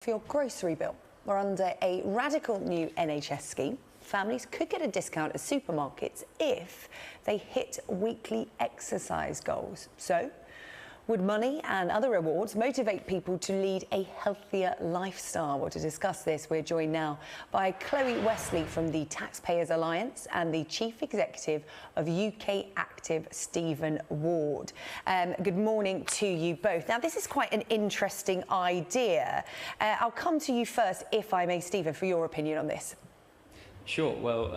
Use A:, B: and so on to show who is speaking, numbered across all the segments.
A: For your grocery bill, or under a radical new NHS scheme, families could get a discount at supermarkets if they hit weekly exercise goals. So, would money and other rewards motivate people to lead a healthier lifestyle? Well, to discuss this, we're joined now by Chloe Wesley from the Taxpayers Alliance and the Chief Executive of ukactive, Stephen Ward. Good morning to you both. Now, this is quite an interesting idea. I'll come to you first, if I may, Stephen, for your opinion on this.
B: Sure. Well,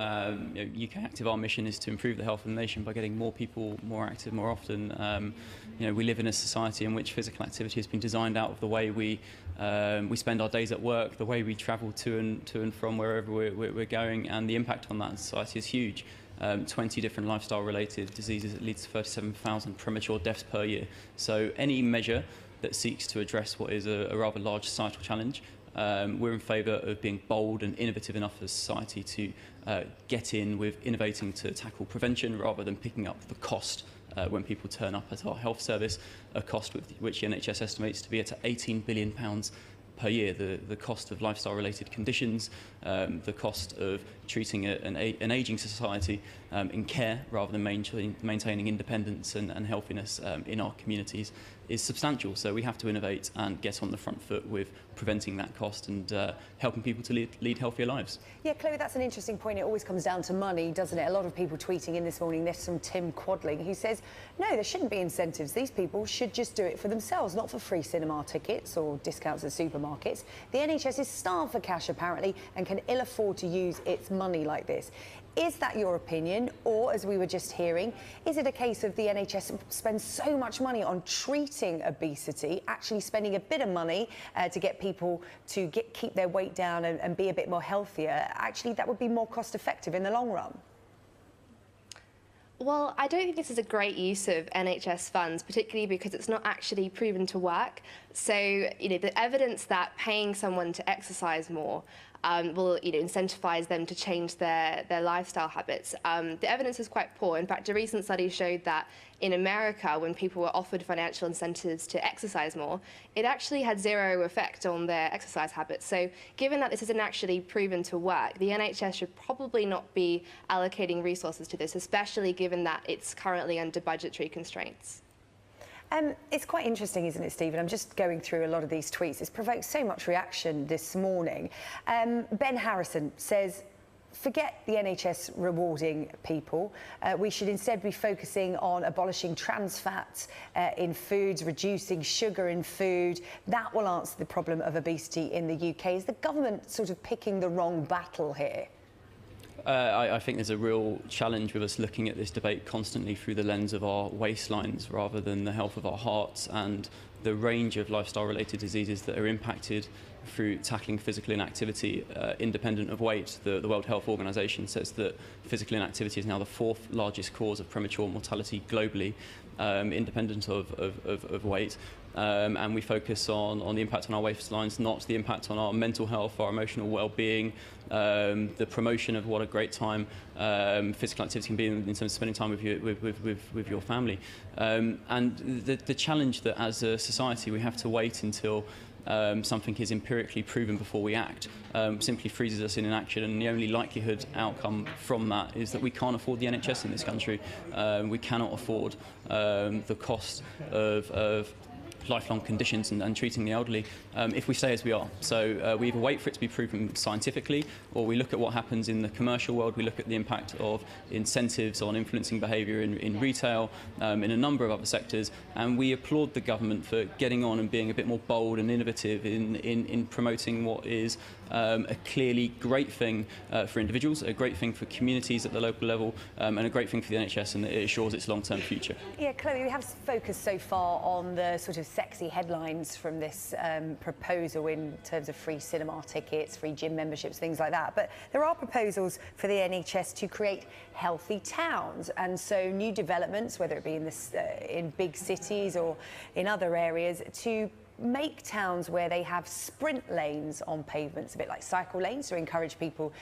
B: ukactive, our mission is to improve the health of the nation by getting more people more active more often. We live in a society in which physical activity has been designed out of the way we spend our days at work, the way we travel to and from wherever we're going, and the impact on that in society is huge. 20 different lifestyle-related diseases that leads to 37,000 premature deaths per year. So any measure that seeks to address what is a rather large societal challenge, we're in favour of being bold and innovative enough as a society to get in with innovating to tackle prevention rather than picking up the cost when people turn up at our health service, a cost which the NHS estimates to be at £18 billion per year, the cost of lifestyle-related conditions, the cost of treating an ageing society in care rather than maintaining independence and healthiness in our communities is substantial. So we have to innovate and get on the front foot with preventing that cost and helping people to lead healthier lives.
A: Yeah, Chloe, that's an interesting point. It always comes down to money, doesn't it? A lot of people tweeting in this morning. There's from Tim Quadling, who says, no, there shouldn't be incentives. These people should just do it for themselves, not for free cinema tickets or discounts at supermarkets. The NHS is starved for cash, apparently, and can ill afford to use its money like this. Is that your opinion? Or, as we were just hearing, is it a case of the NHS spends so much money on treating obesity, actually spending a bit of money to get people to keep their weight down and be a bit more healthier? Actually, that would be more cost effective in the long run.
C: Well, I don't think this is a great use of NHS funds, particularly because it's not actually proven to work. So, the evidence that paying someone to exercise more will, incentivise them to change their lifestyle habits. The evidence is quite poor. In fact, a recent study showed that in America, when people were offered financial incentives to exercise more, it actually had zero effect on their exercise habits. So given that this isn't actually proven to work, the NHS should probably not be allocating resources to this, especially given that it's currently under budgetary constraints.
A: It's quite interesting, isn't it, Stephen? I'm just going through a lot of these tweets. It's provoked so much reaction this morning. Ben Harrison says, forget the NHS rewarding people. We should instead be focusing on abolishing trans fats in foods, reducing sugar in food. That will answer the problem of obesity in the UK. Is the government sort of picking the wrong battle here?
B: I think there's a real challenge with us looking at this debate constantly through the lens of our waistlines rather than the health of our hearts and the range of lifestyle-related diseases that are impacted through tackling physical inactivity independent of weight. The World Health Organization says that physical inactivity is now the 4th largest cause of premature mortality globally, independent of weight. And we focus on the impact on our waistlines, not the impact on our mental health, our emotional well-being, the promotion of what a great time physical activity can be in terms of spending time with your family. And the challenge that as a society we have to wait until something is empirically proven before we act simply freezes us in inaction, and the only likelihood outcome from that is that we can't afford the NHS in this country. We cannot afford the cost of lifelong conditions and treating the elderly if we stay as we are. So we either wait for it to be proven scientifically, or we look at what happens in the commercial world. We look at the impact of incentives on influencing behaviour in retail, in a number of other sectors, and we applaud the government for getting on and being a bit more bold and innovative in promoting what is a clearly great thing for individuals, a great thing for communities at the local level, and a great thing for the NHS, and it assures its long-term future.
A: Yeah, Chloe, we have focused so far on the sort of sexy headlines from this proposal in terms of free cinema tickets, free gym memberships, things like that. But there are proposals for the NHS to create healthy towns, and so new developments, whether it be in big cities or in other areas, to make towns where they have sprint lanes on pavements, a bit like cycle lanes, to encourage people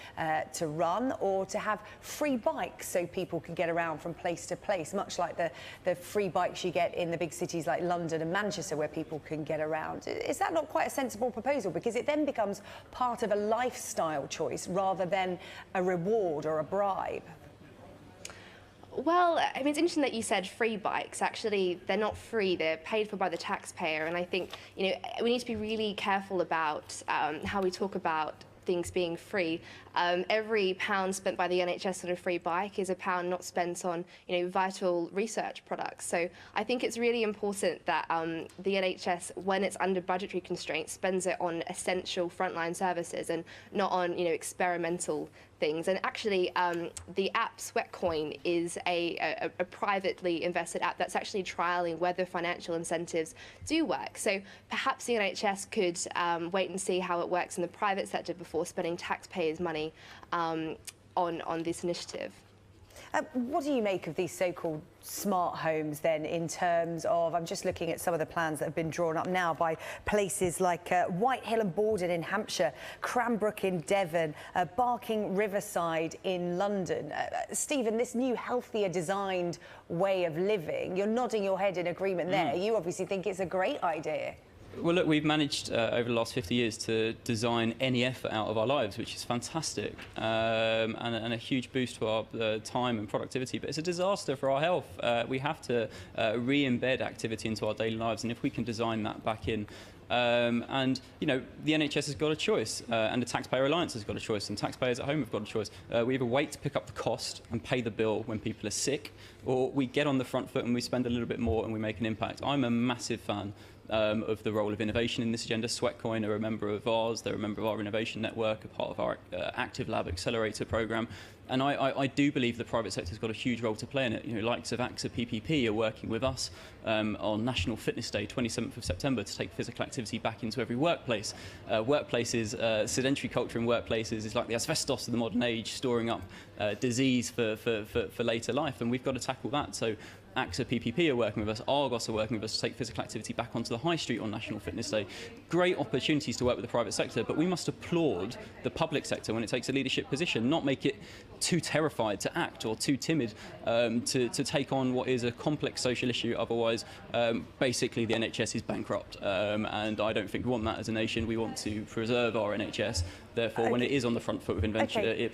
A: to run, or to have free bikes so people can get around from place to place, much like the free bikes you get in the big cities like London and Manchester, where people can get around. Is that not quite a sensible proposal? Because it then becomes part of a lifestyle choice rather than a reward or a bribe.
C: Well, I mean, it's interesting that you said free bikes. Actually, they're not free. They're paid for by the taxpayer. And I think, we need to be really careful about how we talk about things being free. Every pound spent by the NHS on a free bike is a pound not spent on, vital research products. So I think it's really important that the NHS, when it's under budgetary constraints, spends it on essential frontline services and not on, experimental things. And actually, the app Sweatcoin is a privately invested app that's actually trialling whether financial incentives do work. So perhaps the NHS could wait and see how it works in the private sector before spending taxpayers' money on this initiative.
A: What do you make of these so-called smart homes then, in terms of, I'm just looking at some of the plans that have been drawn up now by places like Whitehill and Borden in Hampshire, Cranbrook in Devon, Barking Riverside in London. Stephen, this new healthier designed way of living, you're nodding your head in agreement there. You obviously think it's a great idea.
B: Well, look, we've managed over the last 50 years to design any effort out of our lives, which is fantastic, and a huge boost to our time and productivity. But it's a disaster for our health. We have to re-embed activity into our daily lives, and if we can design that back in, and the NHS has got a choice, and the Taxpayer Alliance has got a choice, and taxpayers at home have got a choice. We either wait to pick up the cost and pay the bill when people are sick, or we get on the front foot and we spend a little bit more and we make an impact. I'm a massive fan of the role of innovation in this agenda. Sweatcoin are a member of ours, they're a member of our innovation network, a part of our Active Lab Accelerator programme. And I do believe the private sector's got a huge role to play in it. Likes of AXA PPP are working with us on National Fitness Day, 27th of September, to take physical activity back into every workplace. Sedentary culture in workplaces is like the asbestos of the modern age, storing up disease for later life, and we've got to tackle that. So AXA PPP are working with us, Argos are working with us to take physical activity back onto the high street on National Fitness Day. Great opportunities to work with the private sector, but we must applaud the public sector when it takes a leadership position, not make it too terrified to act or too timid to take on what is a complex social issue. Otherwise, basically the NHS is bankrupt, and I don't think we want that as a nation. We want to preserve our NHS. Therefore, when it is on the front foot with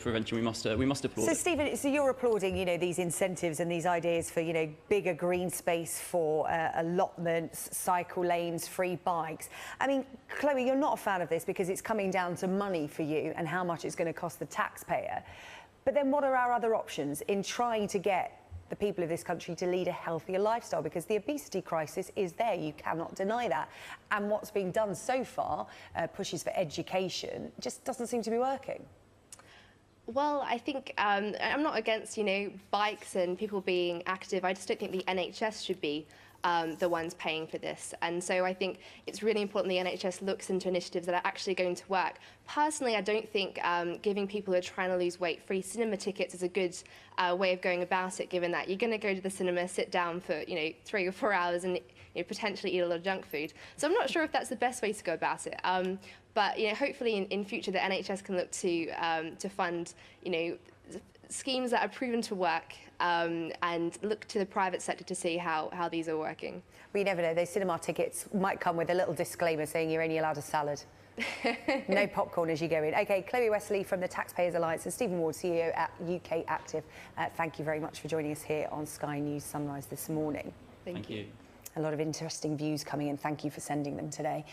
B: prevention, we must applaud.
A: So, Stephen, so you're applauding, these incentives and these ideas for, bigger green space for allotments, cycle lanes, free bikes. I mean, Chloe, you're not a fan of this because it's coming down to money for you and how much it's going to cost the taxpayer. But then what are our other options in trying to get the people of this country to lead a healthier lifestyle? Because the obesity crisis is there, you cannot deny that. And what's being done so far, pushes for education, just doesn't seem to be working.
C: Well, I think I'm not against, bikes and people being active. I just don't think the NHS should be the ones paying for this. And so I think it's really important the NHS looks into initiatives that are actually going to work. Personally, I don't think giving people who are trying to lose weight free cinema tickets is a good way of going about it, given that you're going to go to the cinema, sit down for 3 or 4 hours and potentially eat a lot of junk food. So I'm not sure if that's the best way to go about it. But hopefully in future the NHS can look to fund schemes that are proven to work, and look to the private sector to see how these are working.
A: Well, you never know, those cinema tickets might come with a little disclaimer saying you're only allowed a salad. No popcorn as you go in. OK, Chloe Wesley from the Taxpayers Alliance and Stephen Ward, CEO at UK Active. Thank you very much for joining us here on Sky News Sunrise this morning.
C: Thank you.
A: A lot of interesting views coming in. Thank you for sending them today.